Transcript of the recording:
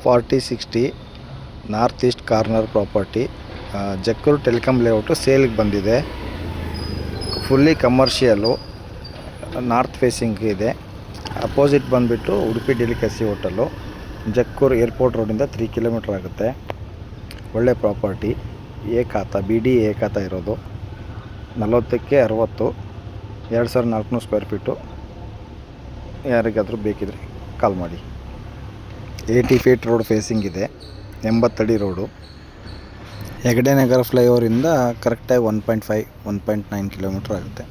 4060 north east corner property, Jakkur telecom layout ಸೇಲಿಗೆ ಬಂದಿದೆ. Fully commercial, north facing ಇದೆ. Opposite ಬಂದುಬಿಟ್ಟು Udupi delicacy hotel, Jakkur airport ರೋಡಿಂದ 3 ಕಿಲೋಮೀಟ್ರ್ ಆಗುತ್ತೆ. ಒಳ್ಳೆ ಪ್ರಾಪರ್ಟಿ, ಏಕಾತ BD ಏಕಾತ ಇರೋದು. 40ಕ್ಕೆ 60, 2400 ಸ್ಕ್ವೇರ್ ಫೀಟು. ಯಾರಿಗಾದರೂ ಬೇಕಿದ್ರೆ ಕಾಲ್ ಮಾಡಿ. 80 ಫೀಟ್ ರೋಡ್ ಫೇಸಿಂಗ್ ಇದೆ, 80 ಅಡಿ ರೋಡು. ಹೆಗಡೆ ನಗರ ಫ್ಲೈಓವರಿಂದ ಕರೆಕ್ಟಾಗಿ 1.5-1.9 ಕಿಲೋಮೀಟ್ರ್ ಆಗುತ್ತೆ.